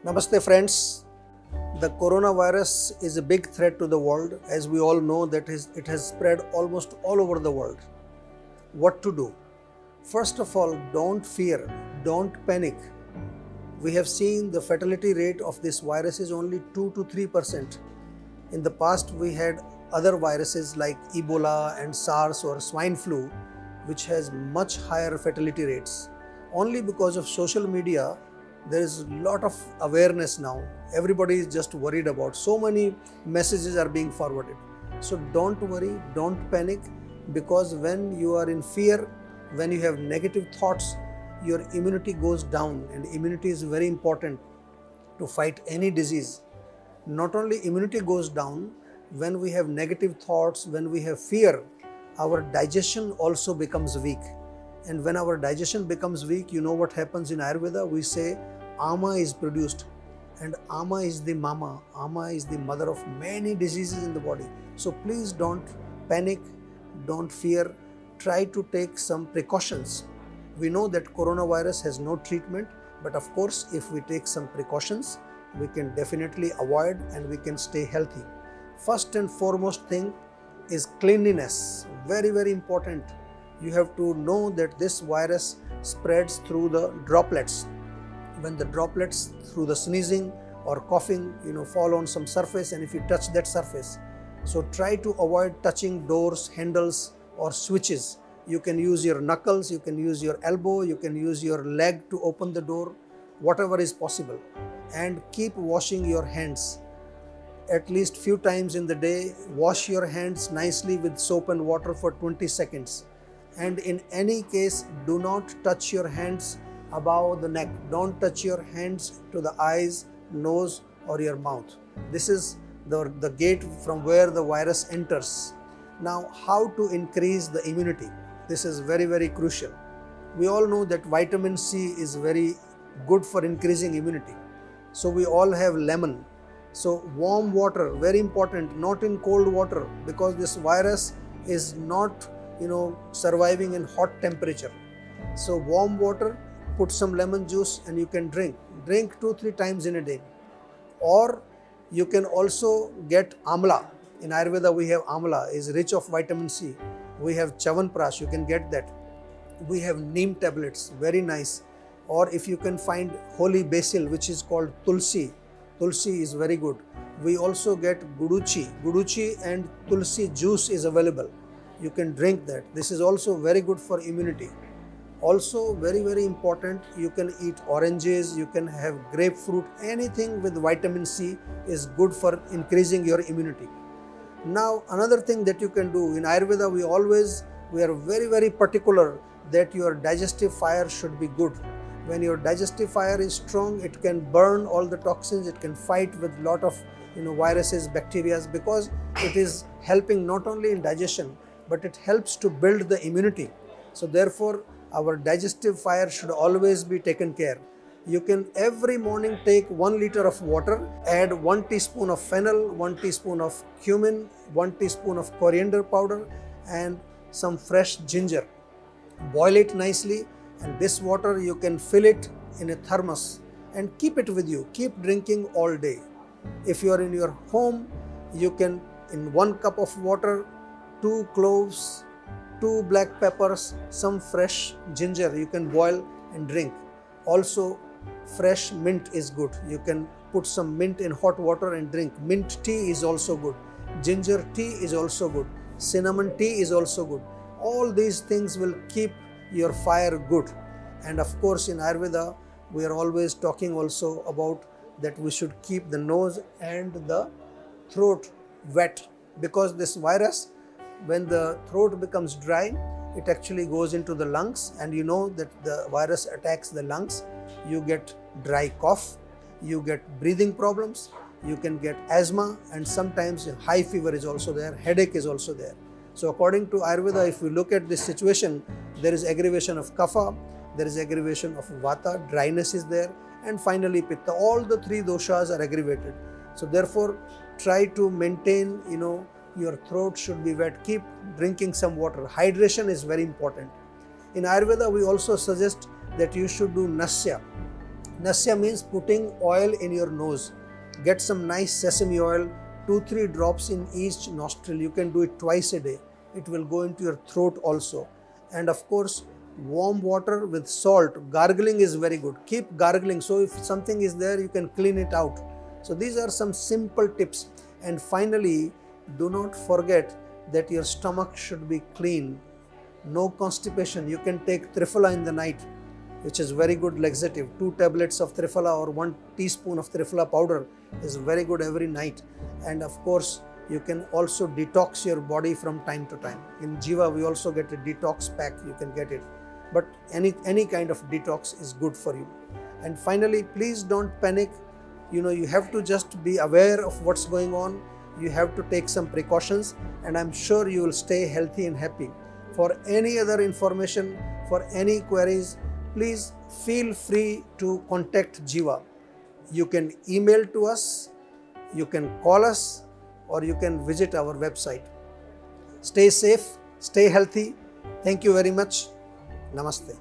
Namaste friends. The coronavirus is a big threat to the world, as we all know that it has spread almost all over the world. What to do? First of all, don't fear, don't panic. We have seen the fatality rate of this virus is only 2 to 3%. In the past, we had other viruses like Ebola and SARS or swine flu, which has much higher fatality rates. Only because of social media, there is a lot of awareness now. Everybody is just worried about. So many messages are being forwarded. So don't worry, don't panic, because when you are in fear, when you have negative thoughts, your immunity goes down, and immunity is very important to fight any disease. Not only immunity goes down, when we have negative thoughts, when we have fear, our digestion also becomes weak. And when our digestion becomes weak, you know what happens in Ayurveda? We say ama is produced, and ama is the mama. Ama is the mother of many diseases in the body. So please don't panic, don't fear. Try to take some precautions. We know that coronavirus has no treatment, but of course, if we take some precautions, we can definitely avoid and we can stay healthy. First and foremost thing is cleanliness. Very, very important. You have to know that this virus spreads through the droplets. When the droplets through the sneezing or coughing, fall on some surface, and if you touch that surface, so try to avoid touching doors, handles or switches. You can use your knuckles, you can use your elbow, you can use your leg to open the door, whatever is possible. And keep washing your hands at least few times in the day. Wash your hands nicely with soap and water for 20 seconds. And in any case, do not touch your hands above the neck. Don't touch your hands to the eyes, nose or your mouth. This is the gate from where the virus enters. Now, how to increase the immunity? This is very, very crucial. We all know that vitamin C is very good for increasing immunity. So we all have lemon. So warm water, very important, not in cold water, because this virus is not surviving in hot temperature. So warm water, put some lemon juice and you can drink 2-3 times in a day. Or you can also get amla. In Ayurveda we have amla, is rich of vitamin C. We have chavanprash, you can get that. We have neem tablets, very nice. Or if you can find holy basil, which is called tulsi. Tulsi is very good. We also get guduchi and tulsi juice is available. You can drink that. This is also very good for immunity. Also very, very important, you can eat oranges, you can have grapefruit. Anything with vitamin C is good for increasing your immunity. Now another thing that you can do, in Ayurveda we are very, very particular that your digestive fire should be good. When your digestive fire is strong, it can burn all the toxins, it can fight with lot of viruses, bacteria, because it is helping not only in digestion, but it helps to build the immunity. So therefore, our digestive fire should always be taken care. You can every morning take 1 liter of water, add 1 teaspoon of fennel, 1 teaspoon of cumin, 1 teaspoon of coriander powder and some fresh ginger. Boil it nicely, and this water you can fill it in a thermos and keep it with you. Keep drinking all day. If you are in your home, you can, in 1 cup of water, 2 cloves, 2 black peppers, some fresh ginger, you can boil and drink. Also, fresh mint is good. You can put some mint in hot water and drink. Mint tea is also good. Ginger tea is also good. Cinnamon tea is also good. All these things will keep your fire good. And of course, in Ayurveda, we are always talking also about that we should keep the nose and the throat wet, because this virus, when the throat becomes dry, it actually goes into the lungs, and you know that the virus attacks the lungs. You get dry cough, you get breathing problems, you can get asthma, and sometimes high fever is also there, headache is also there. So according to Ayurveda, if we look at this situation, there is aggravation of kapha, there is aggravation of vata, dryness is there, and finally pitta. All the 3 doshas are aggravated. So therefore, try to maintain, your throat should be wet. Keep drinking some water. Hydration is very important. In Ayurveda, we also suggest that you should do nasya. Nasya means putting oil in your nose. Get some nice sesame oil, 2-3 drops in each nostril. You can do it twice a day. It will go into your throat also. And of course, warm water with salt. Gargling is very good. Keep gargling. So if something is there, you can clean it out. So these are some simple tips. And finally, do not forget that your stomach should be clean. No constipation. You can take Triphala in the night, which is very good laxative. 2 tablets of Triphala or 1 teaspoon of Triphala powder is very good every night. And of course, you can also detox your body from time to time. In Jiva, we also get a detox pack. You can get it. But any kind of detox is good for you. And finally, please don't panic. You have to just be aware of what's going on. You have to take some precautions, and I'm sure you will stay healthy and happy. For any other information, for any queries, please feel free to contact Jiva. You can email to us, you can call us, or you can visit our website. Stay safe, stay healthy. Thank you very much. Namaste.